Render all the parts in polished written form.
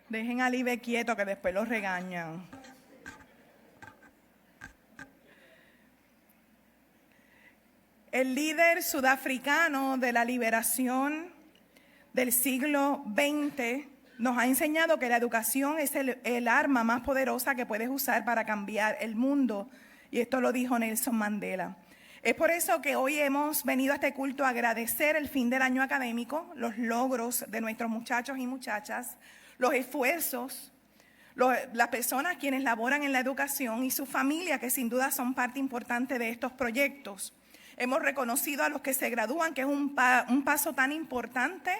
Dejen a Libe quieto que después lo regañan. El líder sudafricano de la liberación del siglo XX nos ha enseñado que la educación es el arma más poderosa que puedes usar para cambiar el mundo. Y esto lo dijo Nelson Mandela. Es por eso que hoy hemos venido a este culto a agradecer el fin del año académico, los logros de nuestros muchachos y muchachas, los esfuerzos, las personas quienes laboran en la educación y sus familias, que sin duda son parte importante de estos proyectos. Hemos reconocido a los que se gradúan, que es un paso tan importante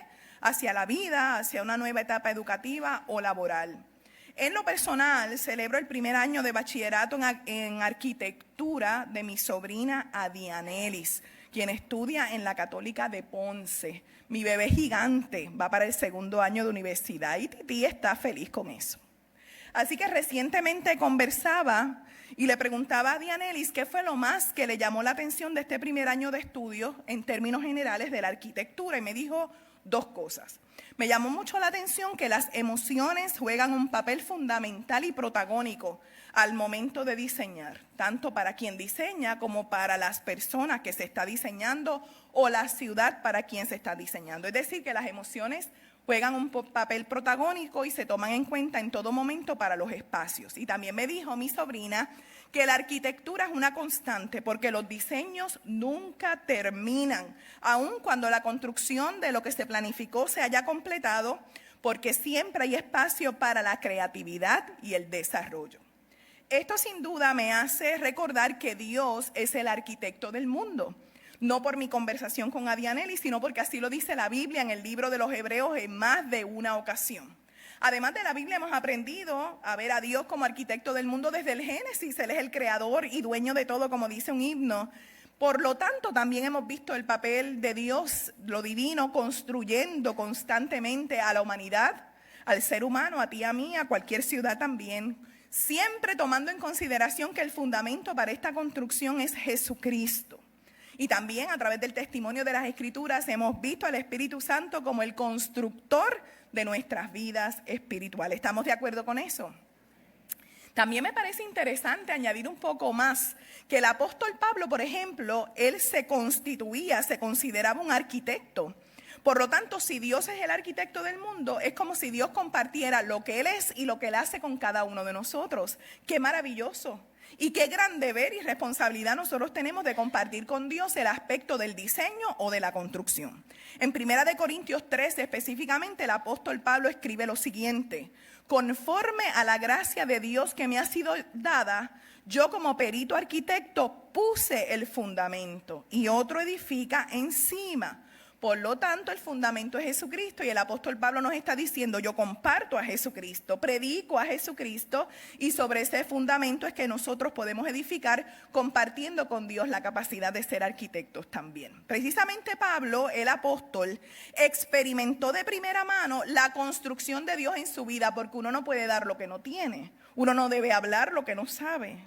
hacia la vida, hacia una nueva etapa educativa o laboral. En lo personal, celebro el primer año de bachillerato en arquitectura de mi sobrina Adianelis, quien estudia en la Católica de Ponce. Mi bebé gigante va para el segundo año de universidad y Titi está feliz con eso. Así que recientemente conversaba y le preguntaba a Dianelis qué fue lo más que le llamó la atención de este primer año de estudios en términos generales de la arquitectura, y me dijo dos cosas. Me llamó mucho la atención que las emociones juegan un papel fundamental y protagónico al momento de diseñar, tanto para quien diseña como para las personas que se está diseñando o la ciudad para quien se está diseñando. Es decir, que las emociones juegan un papel protagónico y se toman en cuenta en todo momento para los espacios. Y también me dijo mi sobrina que la arquitectura es una constante porque los diseños nunca terminan, aun cuando la construcción de lo que se planificó se haya completado, porque siempre hay espacio para la creatividad y el desarrollo. Esto sin duda me hace recordar que Dios es el arquitecto del mundo. No por mi conversación con Adianelis, sino porque así lo dice la Biblia en el libro de los Hebreos en más de una ocasión. Además de la Biblia hemos aprendido a ver a Dios como arquitecto del mundo desde el Génesis. Él es el creador y dueño de todo, como dice un himno. Por lo tanto, también hemos visto el papel de Dios, lo divino, construyendo constantemente a la humanidad, al ser humano, a ti, a mí, a cualquier ciudad también. Siempre tomando en consideración que el fundamento para esta construcción es Jesucristo. Y también a través del testimonio de las Escrituras hemos visto al Espíritu Santo como el constructor de nuestras vidas espirituales. ¿Estamos de acuerdo con eso? También me parece interesante añadir un poco más que el apóstol Pablo, por ejemplo, él se consideraba un arquitecto. Por lo tanto, si Dios es el arquitecto del mundo, es como si Dios compartiera lo que Él es y lo que Él hace con cada uno de nosotros. ¡Qué maravilloso! Y qué gran deber y responsabilidad nosotros tenemos de compartir con Dios el aspecto del diseño o de la construcción. En 1 Corintios 13, específicamente, el apóstol Pablo escribe lo siguiente: conforme a la gracia de Dios que me ha sido dada, yo como perito arquitecto puse el fundamento y otro edifica encima. Por lo tanto, el fundamento es Jesucristo y el apóstol Pablo nos está diciendo: yo comparto a Jesucristo, predico a Jesucristo, y sobre ese fundamento es que nosotros podemos edificar compartiendo con Dios la capacidad de ser arquitectos también. Precisamente Pablo, el apóstol, experimentó de primera mano la construcción de Dios en su vida, porque uno no puede dar lo que no tiene, uno no debe hablar lo que no sabe.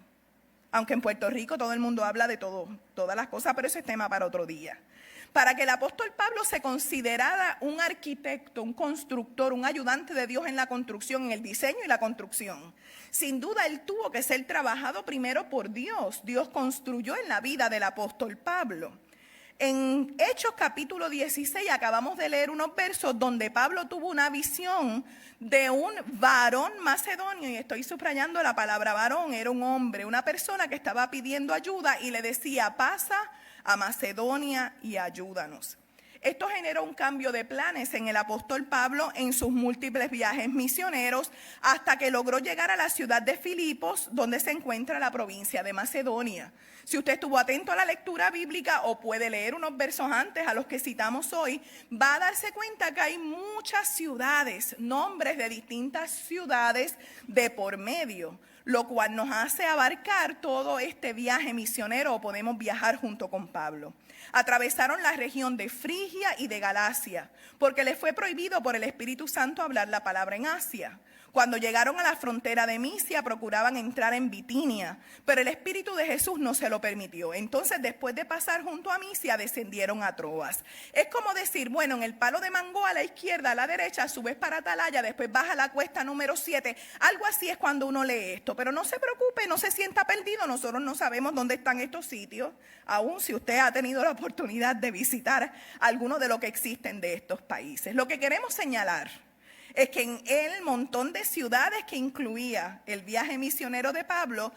Aunque en Puerto Rico todo el mundo habla de todo, todas las cosas, pero ese es tema para otro día. Para que el apóstol Pablo se considerara un arquitecto, un constructor, un ayudante de Dios en la construcción, en el diseño y la construcción, sin duda él tuvo que ser trabajado primero por Dios. Dios construyó en la vida del apóstol Pablo. En Hechos capítulo 16 acabamos de leer unos versos donde Pablo tuvo una visión de un varón macedonio, y estoy subrayando la palabra varón, era un hombre, una persona que estaba pidiendo ayuda y le decía: pasa a Macedonia y ayúdanos. Esto generó un cambio de planes en el apóstol Pablo en sus múltiples viajes misioneros, hasta que logró llegar a la ciudad de Filipos, donde se encuentra la provincia de Macedonia. Si usted estuvo atento a la lectura bíblica o puede leer unos versos antes a los que citamos hoy, va a darse cuenta que hay muchas ciudades, nombres de distintas ciudades de por medio, lo cual nos hace abarcar todo este viaje misionero, o podemos viajar junto con Pablo. Atravesaron la región de Frigia y de Galacia, porque les fue prohibido por el Espíritu Santo hablar la palabra en Asia. Cuando llegaron a la frontera de Misia, procuraban entrar en Bitinia, pero el Espíritu de Jesús no se lo permitió. Entonces, después de pasar junto a Misia, descendieron a Troas. Es como decir, bueno, en el palo de mango a la izquierda, a la derecha, subes para Atalaya, después baja la cuesta número 7. Algo así es cuando uno lee esto, pero no se preocupe, no se sienta perdido. Nosotros no sabemos dónde están estos sitios, aun si usted ha tenido la oportunidad de visitar alguno de lo que existen de estos países. Lo que queremos señalar es que en el montón de ciudades que incluía el viaje misionero de Pablo,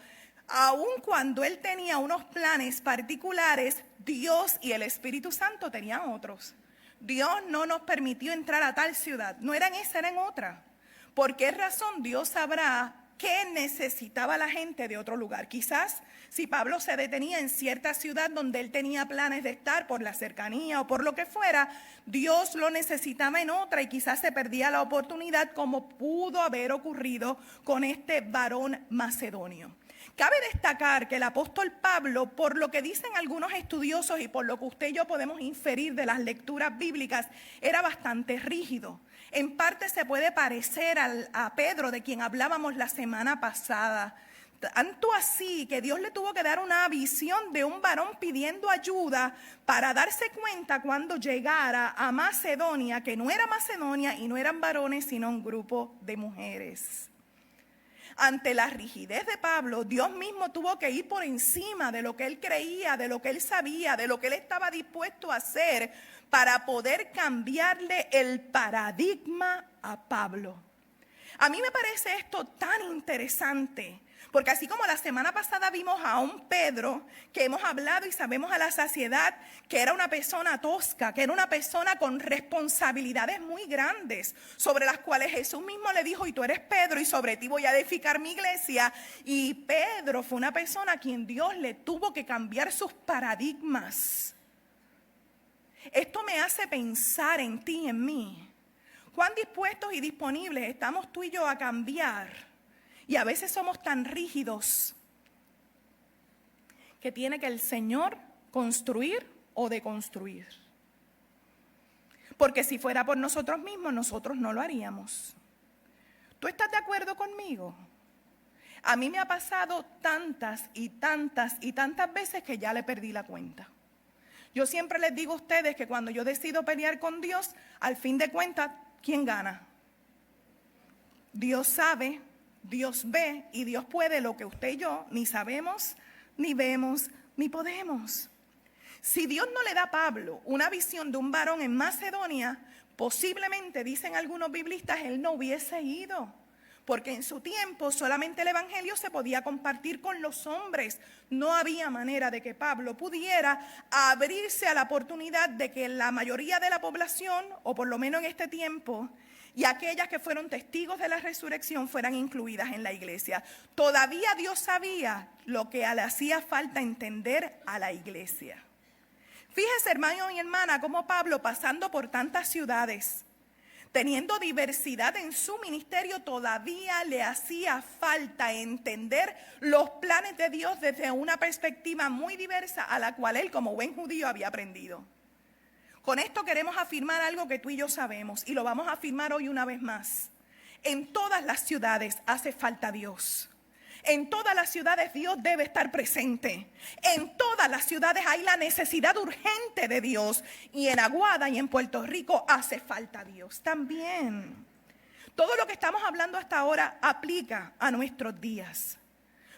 aun cuando él tenía unos planes particulares, Dios y el Espíritu Santo tenían otros. Dios no nos permitió entrar a tal ciudad, no era en esa, era en otra. ¿Por qué razón? Dios sabrá qué necesitaba la gente de otro lugar. Quizás si Pablo se detenía en cierta ciudad donde él tenía planes de estar por la cercanía o por lo que fuera, Dios lo necesitaba en otra y quizás se perdía la oportunidad, como pudo haber ocurrido con este varón macedonio. Cabe destacar que el apóstol Pablo, por lo que dicen algunos estudiosos y por lo que usted y yo podemos inferir de las lecturas bíblicas, era bastante rígido. En parte se puede parecer a Pedro, de quien hablábamos la semana pasada. Tanto así que Dios le tuvo que dar una visión de un varón pidiendo ayuda para darse cuenta cuando llegara a Macedonia, que no era Macedonia y no eran varones, sino un grupo de mujeres. Ante la rigidez de Pablo, Dios mismo tuvo que ir por encima de lo que él creía, de lo que él sabía, de lo que él estaba dispuesto a hacer para poder cambiarle el paradigma a Pablo. A mí me parece esto tan interesante, porque así como la semana pasada vimos a un Pedro que hemos hablado y sabemos a la saciedad que era una persona tosca, que era una persona con responsabilidades muy grandes, sobre las cuales Jesús mismo le dijo, y tú eres Pedro y sobre ti voy a edificar mi iglesia. Y Pedro fue una persona a quien Dios le tuvo que cambiar sus paradigmas. Esto me hace pensar en ti y en mí. ¿Cuán dispuestos y disponibles estamos tú y yo a cambiar? Y a veces somos tan rígidos que tiene que el Señor construir o deconstruir. Porque si fuera por nosotros mismos, nosotros no lo haríamos. ¿Tú estás de acuerdo conmigo? A mí me ha pasado tantas y tantas y tantas veces que ya le perdí la cuenta. Yo siempre les digo a ustedes que cuando yo decido pelear con Dios, al fin de cuentas, ¿quién gana? Dios sabe, Dios ve y Dios puede lo que usted y yo ni sabemos, ni vemos, ni podemos. Si Dios no le da a Pablo una visión de un varón en Macedonia, posiblemente, dicen algunos biblistas, él no hubiese ido. Porque en su tiempo solamente el evangelio se podía compartir con los hombres. No había manera de que Pablo pudiera abrirse a la oportunidad de que la mayoría de la población, o por lo menos en este tiempo, y aquellas que fueron testigos de la resurrección fueran incluidas en la iglesia. Todavía Dios sabía lo que le hacía falta entender a la iglesia. Fíjese, hermano y hermana, cómo Pablo, pasando por tantas ciudades, teniendo diversidad en su ministerio, todavía le hacía falta entender los planes de Dios desde una perspectiva muy diversa a la cual él, como buen judío, había aprendido. Con esto queremos afirmar algo que tú y yo sabemos, y lo vamos a afirmar hoy una vez más. En todas las ciudades hace falta Dios. En todas las ciudades Dios debe estar presente. En todas las ciudades hay la necesidad urgente de Dios. Y en Aguada y en Puerto Rico hace falta Dios también. Todo lo que estamos hablando hasta ahora aplica a nuestros días.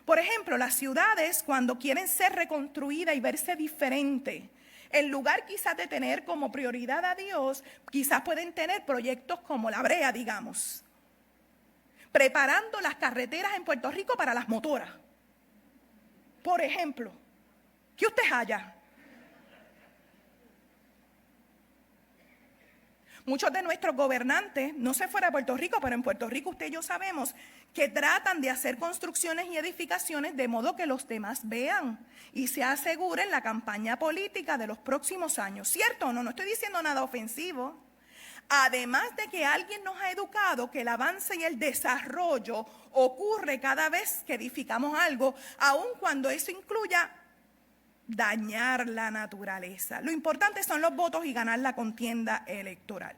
Por ejemplo, las ciudades, cuando quieren ser reconstruidas y verse diferente, en lugar quizás de tener como prioridad a Dios, quizás pueden tener proyectos como La Brea, digamos, preparando las carreteras en Puerto Rico para las motoras. Por ejemplo, ¿qué usted halla? Muchos de nuestros gobernantes, no sé fuera de Puerto Rico, pero en Puerto Rico usted y yo sabemos que tratan de hacer construcciones y edificaciones de modo que los demás vean y se aseguren la campaña política de los próximos años. ¿Cierto o no? No estoy diciendo nada ofensivo. Además de que alguien nos ha educado que el avance y el desarrollo ocurre cada vez que edificamos algo, aun cuando eso incluya dañar la naturaleza. Lo importante son los votos y ganar la contienda electoral.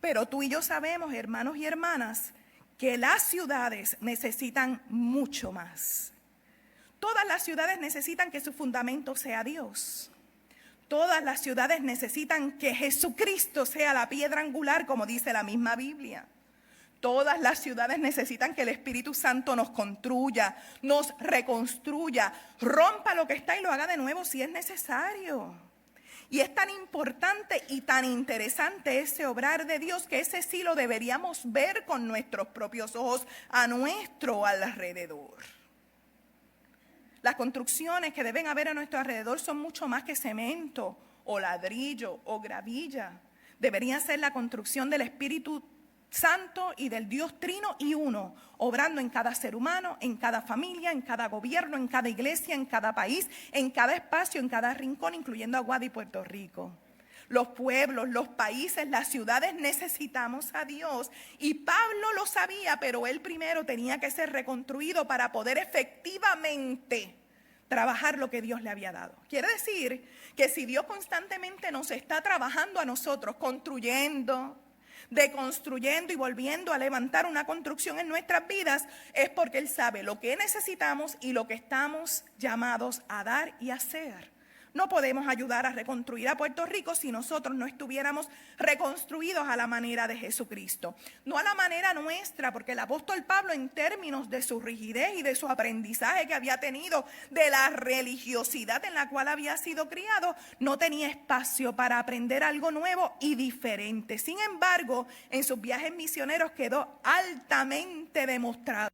Pero tú y yo sabemos, hermanos y hermanas, que las ciudades necesitan mucho más. Todas las ciudades necesitan que su fundamento sea Dios. Todas las ciudades necesitan que Jesucristo sea la piedra angular, como dice la misma Biblia. Todas las ciudades necesitan que el Espíritu Santo nos construya, nos reconstruya, rompa lo que está y lo haga de nuevo si es necesario. Y es tan importante y tan interesante ese obrar de Dios que ese sí lo deberíamos ver con nuestros propios ojos a nuestro alrededor. Las construcciones que deben haber a nuestro alrededor son mucho más que cemento o ladrillo o gravilla. Deberían ser la construcción del Espíritu Santo y del Dios Trino y Uno, obrando en cada ser humano, en cada familia, en cada gobierno, en cada iglesia, en cada país, en cada espacio, en cada rincón, incluyendo Aguada y Puerto Rico. Los pueblos, los países, las ciudades necesitamos a Dios. Y Pablo lo sabía, pero él primero tenía que ser reconstruido para poder efectivamente trabajar lo que Dios le había dado. Quiere decir que si Dios constantemente nos está trabajando a nosotros, construyendo, deconstruyendo y volviendo a levantar una construcción en nuestras vidas, es porque Él sabe lo que necesitamos y lo que estamos llamados a dar y hacer. No podemos ayudar a reconstruir a Puerto Rico si nosotros no estuviéramos reconstruidos a la manera de Jesucristo. No a la manera nuestra, porque el apóstol Pablo, en términos de su rigidez y de su aprendizaje que había tenido, de la religiosidad en la cual había sido criado, no tenía espacio para aprender algo nuevo y diferente. Sin embargo, en sus viajes misioneros quedó altamente demostrado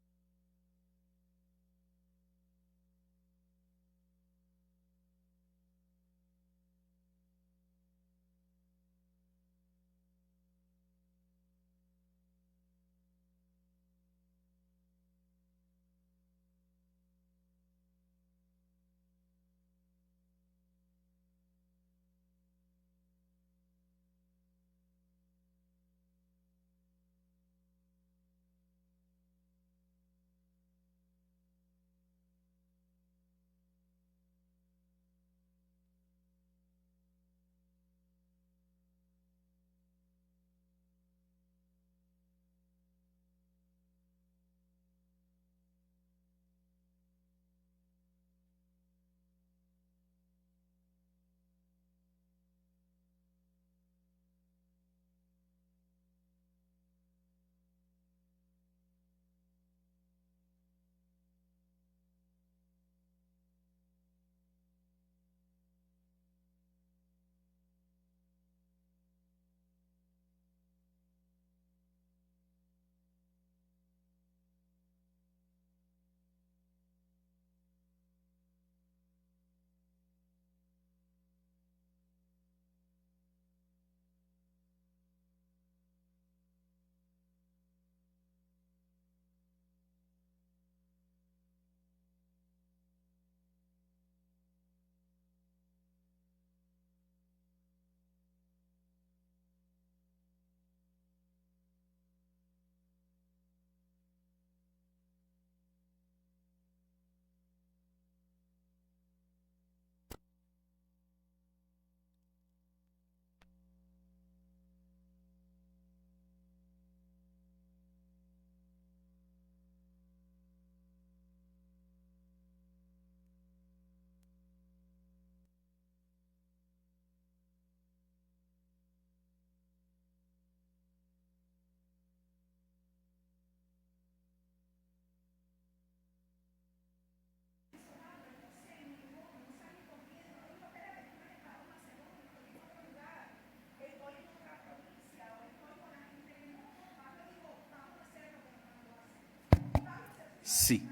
Sí.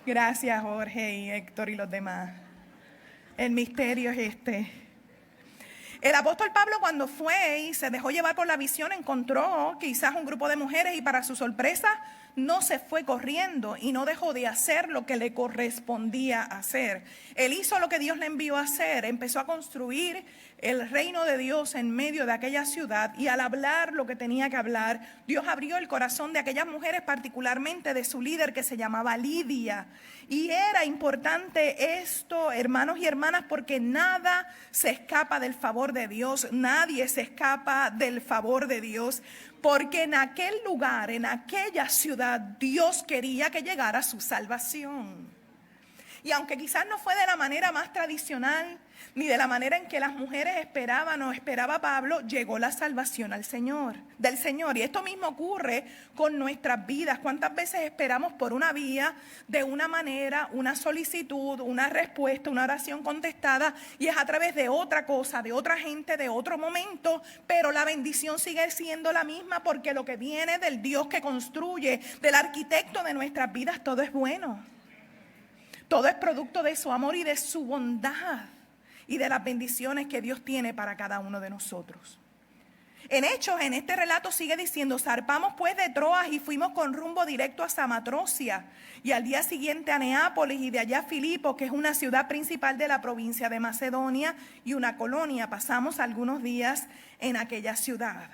Gracias, Jorge y Héctor y los demás. El misterio es este. El apóstol Pablo, cuando fue y se dejó llevar por la visión, encontró quizás un grupo de mujeres y, para su sorpresa, no se fue corriendo y no dejó de hacer lo que le correspondía hacer. Él hizo lo que Dios le envió a hacer, empezó a construir el reino de Dios en medio de aquella ciudad, y al hablar lo que tenía que hablar, Dios abrió el corazón de aquellas mujeres, particularmente de su líder que se llamaba Lidia. Y era importante esto, hermanos y hermanas, porque nada se escapa del favor de Dios, nadie se escapa del favor de Dios, porque en aquel lugar, en aquella ciudad, Dios quería que llegara su salvación. Y aunque quizás no fue de la manera más tradicional, ni de la manera en que las mujeres esperaban o esperaba Pablo, llegó la salvación del Señor. Y esto mismo ocurre con nuestras vidas. ¿Cuántas veces esperamos por una vía, de una manera, una solicitud, una respuesta, una oración contestada, y es a través de otra cosa, de otra gente, de otro momento, pero la bendición sigue siendo la misma, porque lo que viene del Dios que construye, del arquitecto de nuestras vidas, todo es bueno. Todo es producto de su amor y de su bondad y de las bendiciones que Dios tiene para cada uno de nosotros. En Hechos, en este relato sigue diciendo: zarpamos pues de Troas y fuimos con rumbo directo a Samatrocia, y al día siguiente a Neápolis, y de allá a Filipos, que es una ciudad principal de la provincia de Macedonia y una colonia. Pasamos algunos días en aquella ciudad.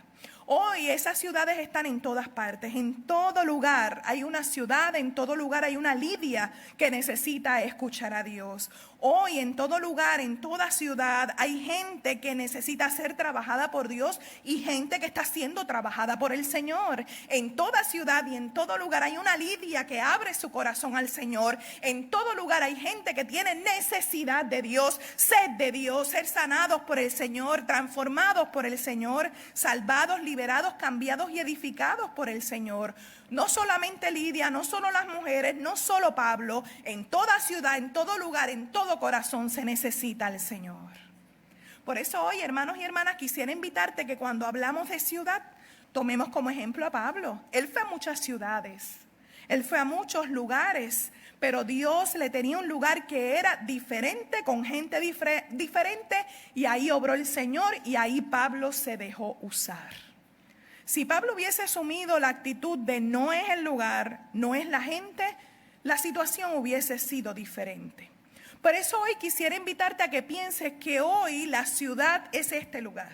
Hoy esas ciudades están en todas partes, en todo lugar hay una ciudad, en todo lugar hay una Lidia que necesita escuchar a Dios. Hoy en todo lugar, en toda ciudad hay gente que necesita ser trabajada por Dios y gente que está siendo trabajada por el Señor. En toda ciudad y en todo lugar hay una Lidia que abre su corazón al Señor. En todo lugar hay gente que tiene necesidad de Dios, sed de Dios, ser sanados por el Señor, transformados por el Señor, salvados, liberados, cambiados y edificados por el Señor. No solamente Lidia, no solo las mujeres, no solo Pablo. En toda ciudad, en todo lugar, en todo corazón se necesita al Señor. Por eso hoy, hermanos y hermanas, quisiera invitarte que cuando hablamos de ciudad, tomemos como ejemplo a Pablo. Él fue a muchas ciudades, él fue a muchos lugares, pero Dios le tenía un lugar que era diferente, con gente diferente, y ahí obró el Señor, y ahí Pablo se dejó usar. Si Pablo hubiese asumido la actitud de no es el lugar, no es la gente, la situación hubiese sido diferente. Por eso hoy quisiera invitarte a que pienses que hoy la ciudad es este lugar.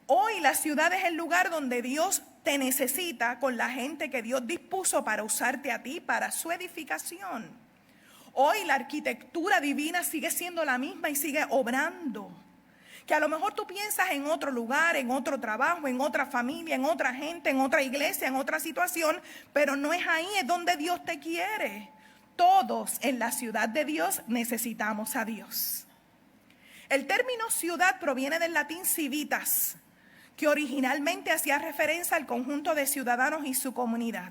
Hoy la ciudad es el lugar donde Dios te necesita, con la gente que Dios dispuso para usarte a ti, para su edificación. Hoy la arquitectura divina sigue siendo la misma y sigue obrando. Que a lo mejor tú piensas en otro lugar, en otro trabajo, en otra familia, en otra gente, en otra iglesia, en otra situación, pero no es ahí, es donde Dios te quiere. Todos en la ciudad de Dios necesitamos a Dios. El término ciudad proviene del latín civitas, que originalmente hacía referencia al conjunto de ciudadanos y su comunidad.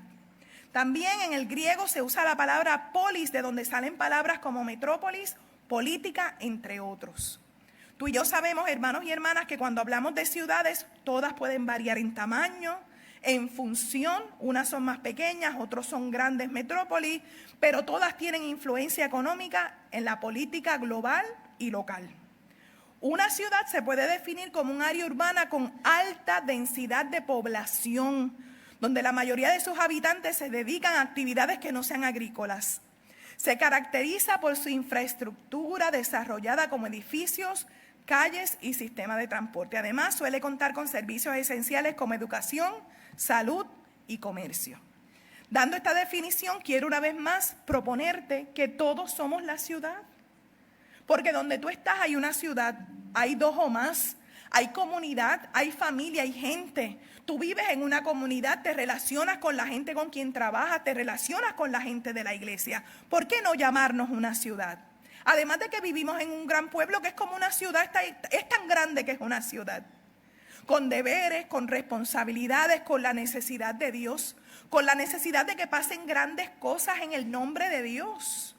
También en el griego se usa la palabra polis, de donde salen palabras como metrópolis, política, entre otros. Tú y yo sabemos, hermanos y hermanas, que cuando hablamos de ciudades, todas pueden variar en tamaño, en función. Unas son más pequeñas, otros son grandes metrópolis, pero todas tienen influencia económica en la política global y local. Una ciudad se puede definir como un área urbana con alta densidad de población, donde la mayoría de sus habitantes se dedican a actividades que no sean agrícolas. Se caracteriza por su infraestructura desarrollada como edificios, calles y sistema de transporte. Además, suele contar con servicios esenciales como educación, salud y comercio. Dando esta definición, quiero una vez más proponerte que todos somos la ciudad. Porque donde tú estás hay una ciudad, hay dos o más, hay comunidad, hay familia, hay gente. Tú vives en una comunidad, te relacionas con la gente con quien trabajas, te relacionas con la gente de la iglesia. ¿Por qué no llamarnos una ciudad? Además de que vivimos en un gran pueblo que es como una ciudad, es tan grande que es una ciudad. Con deberes, con responsabilidades, con la necesidad de Dios, con la necesidad de que pasen grandes cosas en el nombre de Dios.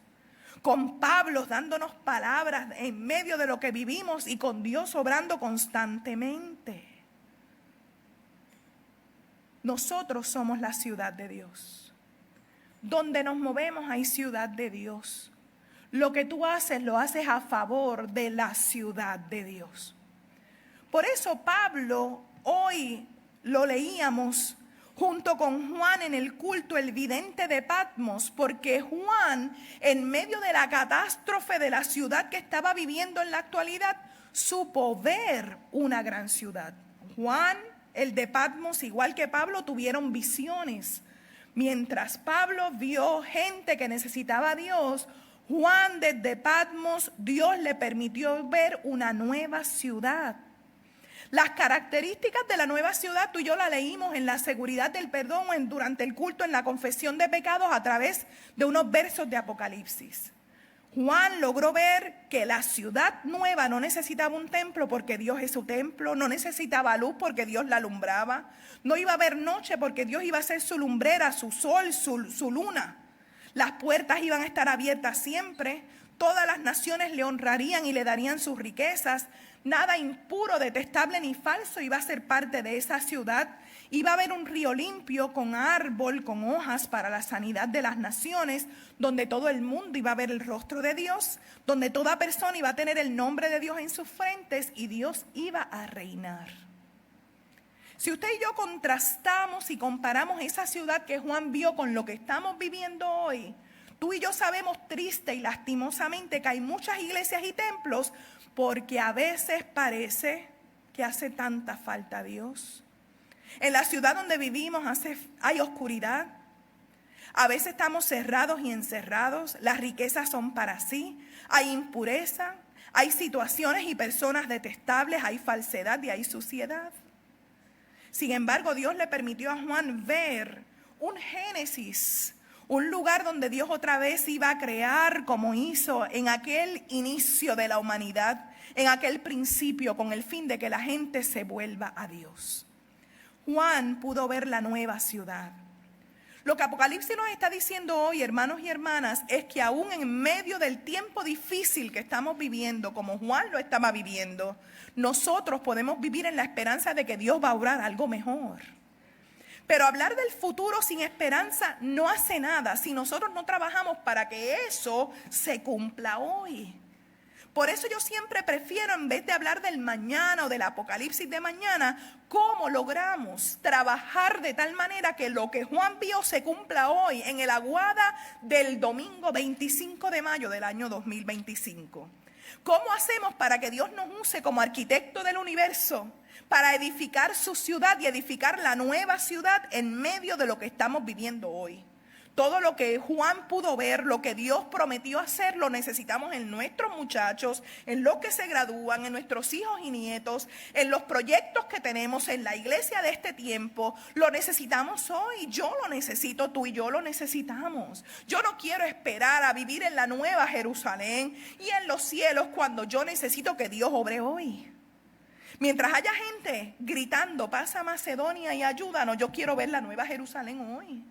Con Pablo dándonos palabras en medio de lo que vivimos y con Dios obrando constantemente. Nosotros somos la ciudad de Dios. Donde nos movemos hay ciudad de Dios. Lo que tú haces, lo haces a favor de la ciudad de Dios. Por eso Pablo, hoy lo leíamos, junto con Juan en el culto, el vidente de Patmos, porque Juan, en medio de la catástrofe de la ciudad que estaba viviendo en la actualidad, supo ver una gran ciudad. Juan, el de Patmos, igual que Pablo, tuvieron visiones. Mientras Pablo vio gente que necesitaba a Dios, Juan desde Patmos, Dios le permitió ver una nueva ciudad. Las características de la nueva ciudad, tú y yo la leímos en la seguridad del perdón, durante el culto, en la confesión de pecados, a través de unos versos de Apocalipsis. Juan logró ver que la ciudad nueva no necesitaba un templo porque Dios es su templo, no necesitaba luz porque Dios la alumbraba, no iba a haber noche porque Dios iba a ser su lumbrera, su sol, su luna. Las puertas iban a estar abiertas siempre, todas las naciones le honrarían y le darían sus riquezas. Nada impuro, detestable ni falso iba a ser parte de esa ciudad. Iba a haber un río limpio con árbol, con hojas para la sanidad de las naciones, donde todo el mundo iba a ver el rostro de Dios, donde toda persona iba a tener el nombre de Dios en sus frentes y Dios iba a reinar. Si usted y yo contrastamos y comparamos esa ciudad que Juan vio con lo que estamos viviendo hoy, tú y yo sabemos triste y lastimosamente que hay muchas iglesias y templos porque a veces parece que hace tanta falta a Dios. En la ciudad donde vivimos hay oscuridad. A veces estamos cerrados y encerrados. Las riquezas son para sí. Hay impureza. Hay situaciones y personas detestables. Hay falsedad y hay suciedad. Sin embargo, Dios le permitió a Juan ver un Génesis, un lugar donde Dios otra vez iba a crear como hizo en aquel inicio de la humanidad, en aquel principio, con el fin de que la gente se vuelva a Dios. Juan pudo ver la nueva ciudad. Lo que Apocalipsis nos está diciendo hoy, hermanos y hermanas, es que aún en medio del tiempo difícil que estamos viviendo, como Juan lo estaba viviendo, nosotros podemos vivir en la esperanza de que Dios va a obrar algo mejor. Pero hablar del futuro sin esperanza no hace nada si nosotros no trabajamos para que eso se cumpla hoy. Por eso yo siempre prefiero, en vez de hablar del mañana o del apocalipsis de mañana, cómo logramos trabajar de tal manera que lo que Juan vio se cumpla hoy, en el aguada del domingo 25 de mayo del año 2025. ¿Cómo hacemos para que Dios nos use como arquitecto del universo, para edificar su ciudad y edificar la nueva ciudad en medio de lo que estamos viviendo hoy? Todo lo que Juan pudo ver, lo que Dios prometió hacer, lo necesitamos en nuestros muchachos, en los que se gradúan, en nuestros hijos y nietos, en los proyectos que tenemos en la iglesia de este tiempo. Lo necesitamos hoy, yo lo necesito, tú y yo lo necesitamos. Yo no quiero esperar a vivir en la nueva Jerusalén y en los cielos cuando yo necesito que Dios obre hoy. Mientras haya gente gritando, pasa a Macedonia y ayúdanos, yo quiero ver la nueva Jerusalén hoy.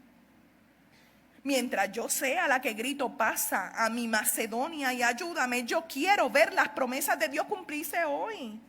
Mientras yo sea la que grito, pasa a mi Macedonia y ayúdame, yo quiero ver las promesas de Dios cumplirse hoy.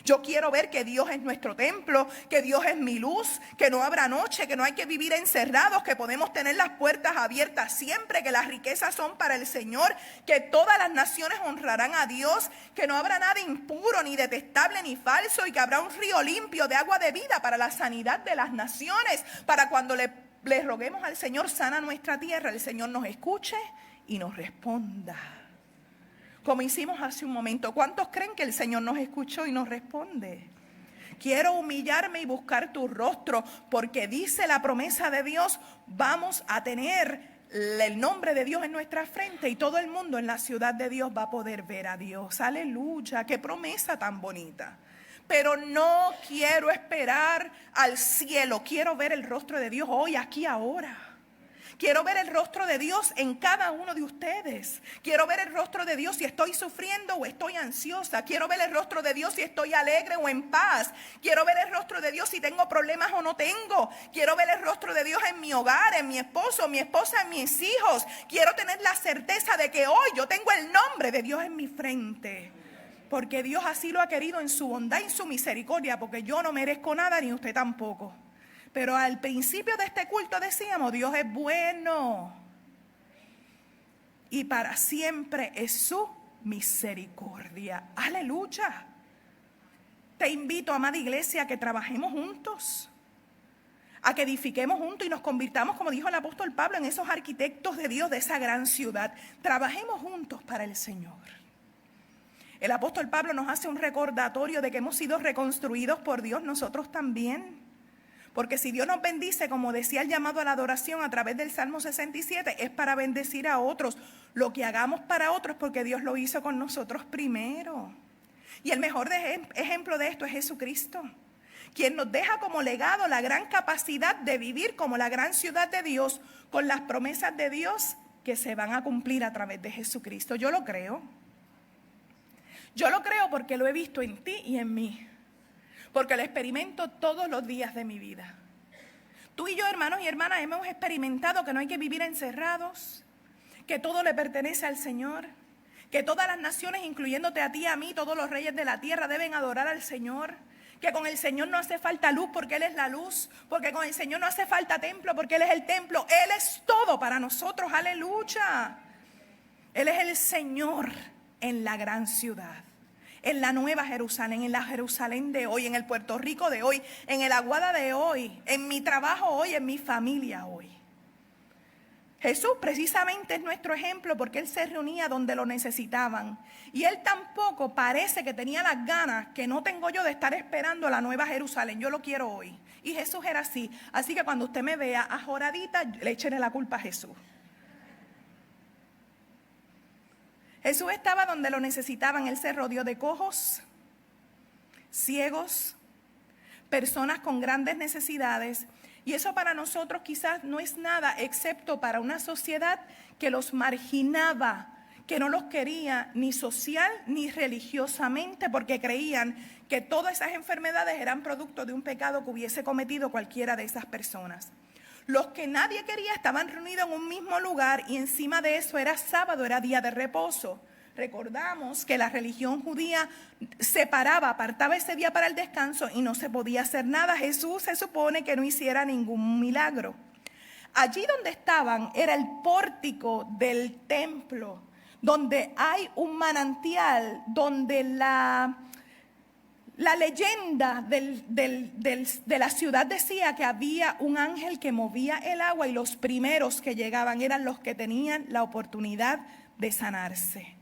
Yo quiero ver que Dios es nuestro templo, que Dios es mi luz, que no habrá noche, que no hay que vivir encerrados, que podemos tener las puertas abiertas siempre, que las riquezas son para el Señor, que todas las naciones honrarán a Dios, que no habrá nada impuro, ni detestable, ni falso, y que habrá un río limpio de agua de vida para la sanidad de las naciones, para cuando le roguemos al Señor, sana nuestra tierra, el Señor nos escuche y nos responda. Como hicimos hace un momento, ¿cuántos creen que el Señor nos escuchó y nos responde? Quiero humillarme y buscar tu rostro, porque dice la promesa de Dios, vamos a tener el nombre de Dios en nuestra frente y todo el mundo en la ciudad de Dios va a poder ver a Dios. Aleluya, qué promesa tan bonita. Pero no quiero esperar al cielo, quiero ver el rostro de Dios hoy, aquí, ahora. Quiero ver el rostro de Dios en cada uno de ustedes. Quiero ver el rostro de Dios si estoy sufriendo o estoy ansiosa. Quiero ver el rostro de Dios si estoy alegre o en paz. Quiero ver el rostro de Dios si tengo problemas o no tengo. Quiero ver el rostro de Dios en mi hogar, en mi esposo, mi esposa, en mis hijos. Quiero tener la certeza de que hoy yo tengo el nombre de Dios en mi frente. Porque Dios así lo ha querido en su bondad y en su misericordia, porque yo no merezco nada ni usted tampoco. Pero al principio de este culto decíamos, Dios es bueno y para siempre es su misericordia. Aleluya. Te invito, amada iglesia, a que trabajemos juntos, a que edifiquemos juntos y nos convirtamos, como dijo el apóstol Pablo, en esos arquitectos de Dios de esa gran ciudad. Trabajemos juntos para el Señor. El apóstol Pablo nos hace un recordatorio de que hemos sido reconstruidos por Dios nosotros también. Porque si Dios nos bendice, como decía el llamado a la adoración a través del Salmo 67, es para bendecir a otros. Lo que hagamos para otros porque Dios lo hizo con nosotros primero. Y el mejor ejemplo de esto es Jesucristo, quien nos deja como legado la gran capacidad de vivir como la gran ciudad de Dios, con las promesas de Dios que se van a cumplir a través de Jesucristo. Yo lo creo. Yo lo creo porque lo he visto en ti y en mí. Porque lo experimento todos los días de mi vida. Tú y yo, hermanos y hermanas, hemos experimentado que no hay que vivir encerrados, que todo le pertenece al Señor, que todas las naciones, incluyéndote a ti y a mí, todos los reyes de la tierra deben adorar al Señor, que con el Señor no hace falta luz porque Él es la luz, porque con el Señor no hace falta templo porque Él es el templo. Él es todo para nosotros, aleluya. Él es el Señor en la gran ciudad, en la nueva Jerusalén, en la Jerusalén de hoy, en el Puerto Rico de hoy, en el Aguada de hoy, en mi trabajo hoy, en mi familia hoy. Jesús precisamente es nuestro ejemplo porque Él se reunía donde lo necesitaban. Y Él tampoco parece que tenía las ganas que no tengo yo de estar esperando la nueva Jerusalén. Yo lo quiero hoy. Y Jesús era así. Así que cuando usted me vea ajoradita, le échenle la culpa a Jesús. Jesús estaba donde lo necesitaban. Él se rodeó de cojos, ciegos, personas con grandes necesidades. Y eso para nosotros quizás no es nada, excepto para una sociedad que los marginaba, que no los quería ni social ni religiosamente, porque creían que todas esas enfermedades eran producto de un pecado que hubiese cometido cualquiera de esas personas. Los que nadie quería estaban reunidos en un mismo lugar y encima de eso era sábado, era día de reposo. Recordamos que la religión judía apartaba ese día para el descanso y no se podía hacer nada. Jesús se supone que no hiciera ningún milagro. Allí donde estaban era el pórtico del templo, donde hay un manantial, donde la leyenda de la ciudad decía que había un ángel que movía el agua y los primeros que llegaban eran los que tenían la oportunidad de sanarse.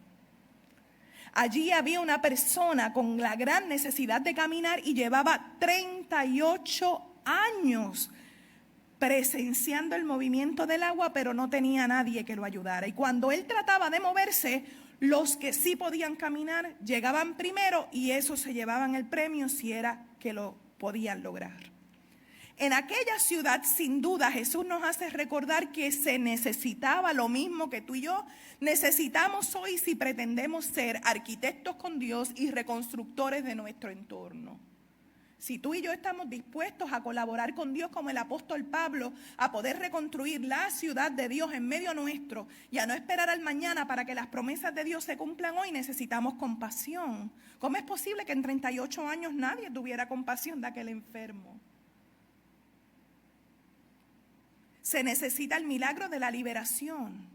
Allí había una persona con la gran necesidad de caminar y llevaba 38 años presenciando el movimiento del agua, pero no tenía nadie que lo ayudara. Y cuando él trataba de moverse, los que sí podían caminar llegaban primero y esos se llevaban el premio si era que lo podían lograr. En aquella ciudad, sin duda, Jesús nos hace recordar que se necesitaba lo mismo que tú y yo necesitamos hoy si pretendemos ser arquitectos con Dios y reconstructores de nuestro entorno. Si tú y yo estamos dispuestos a colaborar con Dios como el apóstol Pablo, a poder reconstruir la ciudad de Dios en medio nuestro y a no esperar al mañana para que las promesas de Dios se cumplan hoy, necesitamos compasión. ¿Cómo es posible que en 38 años nadie tuviera compasión de aquel enfermo? Se necesita el milagro de la liberación.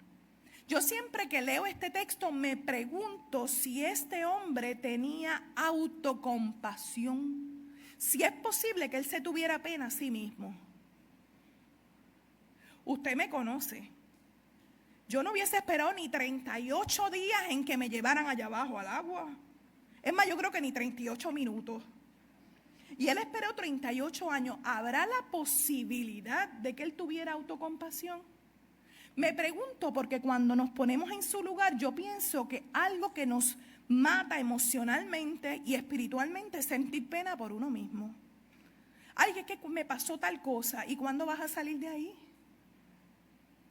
Yo siempre que leo este texto me pregunto si este hombre tenía autocompasión. Si es posible que él se tuviera pena a sí mismo. Usted me conoce. Yo no hubiese esperado ni 38 días en que me llevaran allá abajo al agua. Es más, yo creo que ni 38 minutos. Y él esperó 38 años. ¿Habrá la posibilidad de que él tuviera autocompasión? Me pregunto porque cuando nos ponemos en su lugar, yo pienso que algo que nos mata emocionalmente y espiritualmente es sentir pena por uno mismo. Ay, es que me pasó tal cosa. ¿Y cuándo vas a salir de ahí?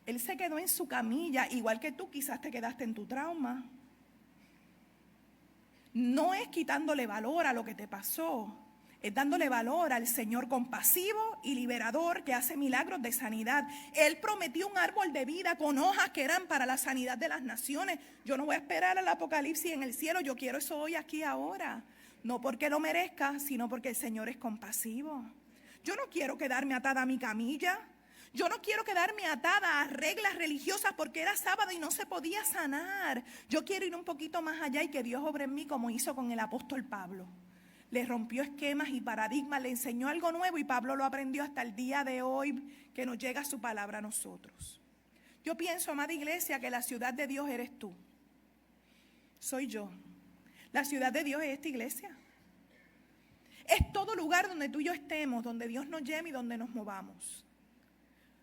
Él se quedó en su camilla, igual que tú quizás te quedaste en tu trauma. No es quitándole valor a lo que te pasó, es dándole valor al Señor compasivo y liberador que hace milagros de sanidad. Él prometió un árbol de vida con hojas que eran para la sanidad de las naciones. Yo no voy a esperar al apocalipsis en el cielo, yo quiero eso hoy, aquí, ahora. No porque lo merezca, sino porque el Señor es compasivo. Yo no quiero quedarme atada a mi camilla. Yo no quiero quedarme atada a reglas religiosas porque era sábado y no se podía sanar. Yo quiero ir un poquito más allá y que Dios obre en mí como hizo con el apóstol Pablo. le rompió esquemas y paradigmas, le enseñó algo nuevo y Pablo lo aprendió hasta el día de hoy que nos llega su palabra a nosotros. Yo pienso, amada iglesia, que la ciudad de Dios eres tú. Soy yo. La ciudad de Dios es esta iglesia. Es todo lugar donde tú y yo estemos, donde Dios nos llame y donde nos movamos.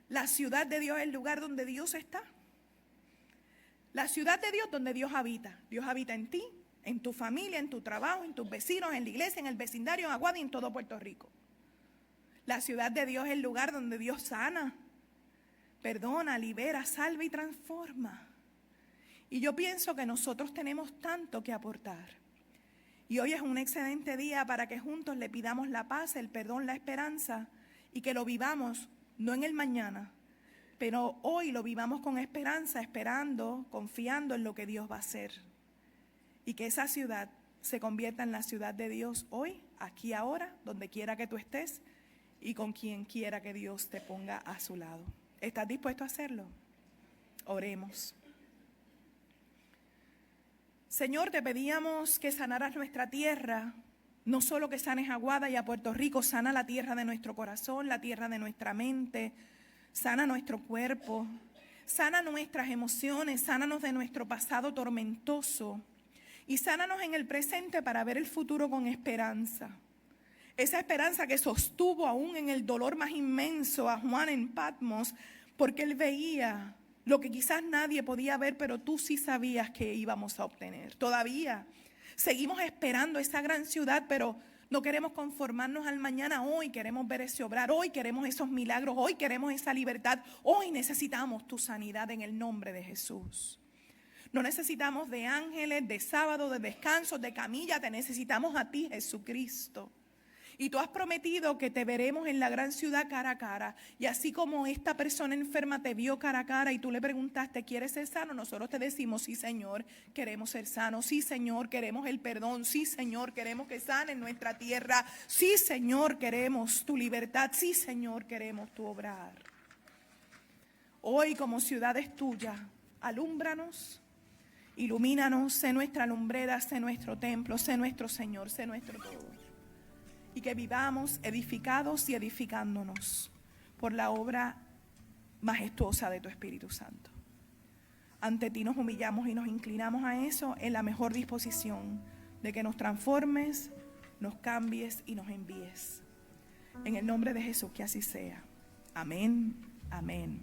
La ciudad de Dios es el lugar donde Dios está. La ciudad de Dios donde Dios habita. Dios habita en ti, en tu familia, en tu trabajo, en tus vecinos, en la iglesia, en el vecindario, en Aguada y en todo Puerto Rico. La ciudad de Dios es el lugar donde Dios sana, perdona, libera, salva y transforma. Y yo pienso que nosotros tenemos tanto que aportar. Y hoy es un excelente día para que juntos le pidamos la paz, el perdón, la esperanza y que lo vivamos, no en el mañana, pero hoy lo vivamos con esperanza, esperando, confiando en lo que Dios va a hacer. Y que esa ciudad se convierta en la ciudad de Dios hoy, aquí, ahora, donde quiera que tú estés y con quien quiera que Dios te ponga a su lado. ¿Estás dispuesto a hacerlo? Oremos. Señor, te pedíamos que sanaras nuestra tierra, no solo que sanes a Aguada y a Puerto Rico, sana la tierra de nuestro corazón, la tierra de nuestra mente, sana nuestro cuerpo, sana nuestras emociones, sánanos de nuestro pasado tormentoso y sánanos en el presente para ver el futuro con esperanza. Esa esperanza que sostuvo aún en el dolor más inmenso a Juan en Patmos, porque él veía lo que quizás nadie podía ver, pero tú sí sabías que íbamos a obtener. Todavía seguimos esperando esa gran ciudad, pero no queremos conformarnos al mañana. Hoy queremos ver ese obrar, hoy queremos esos milagros, hoy queremos esa libertad. Hoy necesitamos tu sanidad en el nombre de Jesús. No necesitamos de ángeles, de sábado, de descanso, de camilla, te necesitamos a ti, Jesucristo. Y tú has prometido que te veremos en la gran ciudad cara a cara. Y así como esta persona enferma te vio cara a cara y tú le preguntaste, ¿quieres ser sano? Nosotros te decimos, sí, Señor, queremos ser sanos. Sí, Señor, queremos el perdón. Sí, Señor, queremos que sanen nuestra tierra. Sí, Señor, queremos tu libertad. Sí, Señor, queremos tu obrar. Hoy, como ciudad es tuya, alúmbranos, ilumínanos, sé nuestra lumbrera, sé nuestro templo, sé nuestro Señor, sé nuestro todo. Y que vivamos edificados y edificándonos por la obra majestuosa de tu Espíritu Santo. Ante ti nos humillamos y nos inclinamos a eso en la mejor disposición de que nos transformes, nos cambies y nos envíes. En el nombre de Jesús, que así sea. Amén, amén.